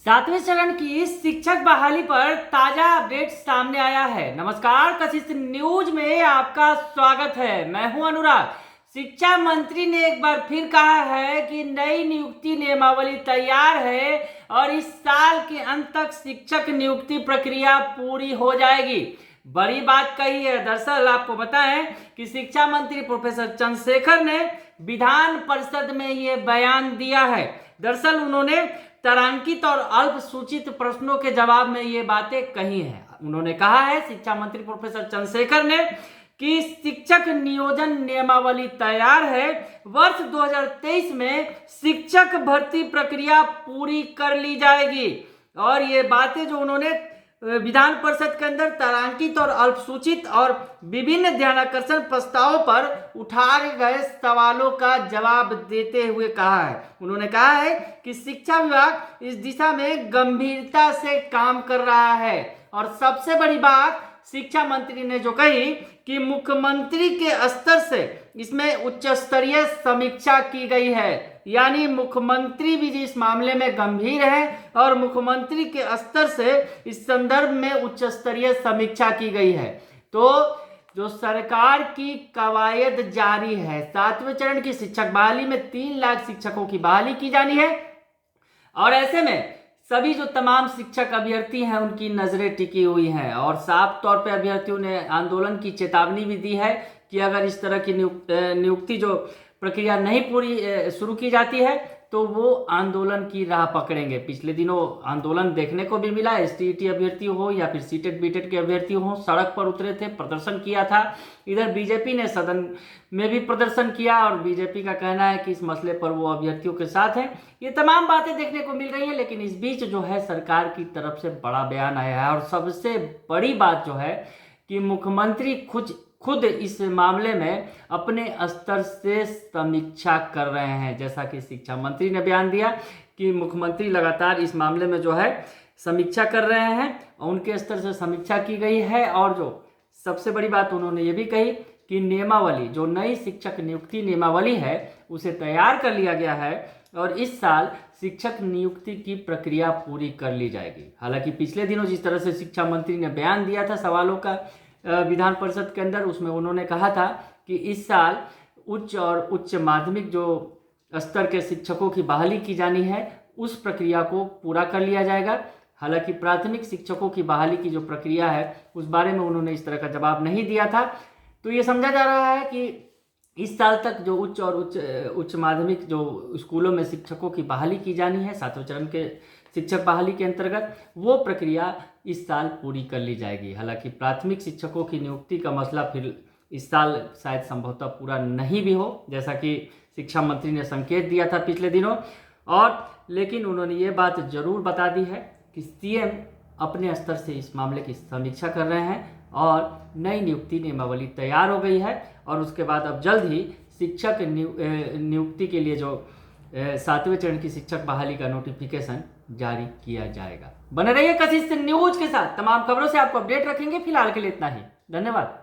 सातवें चरण की शिक्षक बहाली पर ताजा अपडेट सामने आया है। नमस्कार, कशिश न्यूज में आपका स्वागत है। मैं हूं अनुराग। शिक्षा मंत्री ने एक बार फिर कहा है कि नई नियुक्ति नियमावली तैयार है और इस साल के अंत तक शिक्षक नियुक्ति प्रक्रिया पूरी हो जाएगी। बड़ी बात कही है। दरअसल आपको बताएं कि शिक्षा मंत्री प्रोफेसर चंद्रशेखर ने विधान परिषद में ये बयान दिया है। दरअसल उन्होंने तारांकित और अल्प सूचित प्रश्नों के जवाब में ये बातें कही हैं। उन्होंने कहा है, शिक्षा मंत्री प्रोफेसर चंद्रशेखर ने, कि शिक्षक नियोजन नियमावली तैयार है। वर्ष 2023 में शिक्षक भर्ती प्रक्रिया पूरी कर ली जाएगी। और ये बातें जो उन्होंने विधान परिषद के अंदर तारांकित और अल्पसूचित और विभिन्न ध्यानाकर्षण प्रस्तावों पर उठाए गए सवालों का जवाब देते हुए कहा है। उन्होंने कहा है कि शिक्षा विभाग इस दिशा में गंभीरता से काम कर रहा है। और सबसे बड़ी बात शिक्षा मंत्री ने जो कही कि मुख्यमंत्री के स्तर से इसमें उच्च स्तरीय समीक्षा की गई है। यानी मुख्यमंत्री भी इस मामले में गंभीर है और मुख्यमंत्री के स्तर से इस संदर्भ में उच्च स्तरीय समीक्षा की गई है। तो जो सरकार की कवायद जारी है, सातवें चरण की शिक्षक बहाली में 3 लाख शिक्षकों की बहाली की जानी है। और ऐसे में सभी जो तमाम शिक्षक अभ्यर्थी हैं उनकी नजरें टिकी हुई हैं और साफ तौर पे अभ्यर्थियों ने आंदोलन की चेतावनी भी दी है कि अगर इस तरह की नियुक्ति जो प्रक्रिया नहीं पूरी शुरू की जाती है तो वो आंदोलन की राह पकड़ेंगे। पिछले दिनों आंदोलन देखने को भी मिला। एसटीईटी अभ्यर्थी हो या फिर सीटेट बीटेट के अभ्यर्थी हो, सड़क पर उतरे थे, प्रदर्शन किया था। इधर बीजेपी ने सदन में भी प्रदर्शन किया और बीजेपी का कहना है कि इस मसले पर वो अभ्यर्थियों के साथ है। ये तमाम बातें देखने को मिल रही है, लेकिन इस बीच जो है सरकार की तरफ से बड़ा बयान आया है। और सबसे बड़ी बात जो है कि मुख्यमंत्री खुद इस मामले में अपने स्तर से समीक्षा कर रहे हैं। जैसा कि शिक्षा मंत्री ने बयान दिया कि मुख्यमंत्री लगातार इस मामले में जो है समीक्षा कर रहे हैं और उनके स्तर से समीक्षा की गई है। और जो सबसे बड़ी बात उन्होंने ये भी कही कि नियमावली, जो नई शिक्षक नियुक्ति नियमावली है, उसे तैयार कर लिया गया है और इस साल शिक्षक नियुक्ति की प्रक्रिया पूरी कर ली जाएगी। हालांकि पिछले दिनों जिस तरह से शिक्षा मंत्री ने बयान दिया था सवालों का विधान परिषद के अंदर, उसमें उन्होंने कहा था कि इस साल उच्च और उच्च माध्यमिक जो स्तर के शिक्षकों की बहाली की जानी है उस प्रक्रिया को पूरा कर लिया जाएगा। हालांकि प्राथमिक शिक्षकों की बहाली की जो प्रक्रिया है उस बारे में उन्होंने इस तरह का जवाब नहीं दिया था। तो ये समझा जा रहा है कि इस साल तक जो उच्च और उच्च माध्यमिक जो स्कूलों में शिक्षकों की बहाली की जानी है, सातवें चरण के शिक्षक बहाली के अंतर्गत, वो प्रक्रिया इस साल पूरी कर ली जाएगी। हालांकि प्राथमिक शिक्षकों की नियुक्ति का मसला फिर इस साल शायद संभवतः पूरा नहीं भी हो, जैसा कि शिक्षा मंत्री ने संकेत दिया था पिछले दिनों। और लेकिन उन्होंने ये बात जरूर बता दी है कि सीएम अपने स्तर से इस मामले की समीक्षा कर रहे हैं और नई नियुक्ति नियमावली तैयार हो गई है। और उसके बाद अब जल्द ही शिक्षक नियुक्ति के लिए जो 7वें चरण की शिक्षक बहाली का नोटिफिकेशन जारी किया जाएगा। बने रहिए कशिश न्यूज के साथ। तमाम खबरों से आपको अपडेट रखेंगे। फिलहाल के लिए इतना ही। धन्यवाद।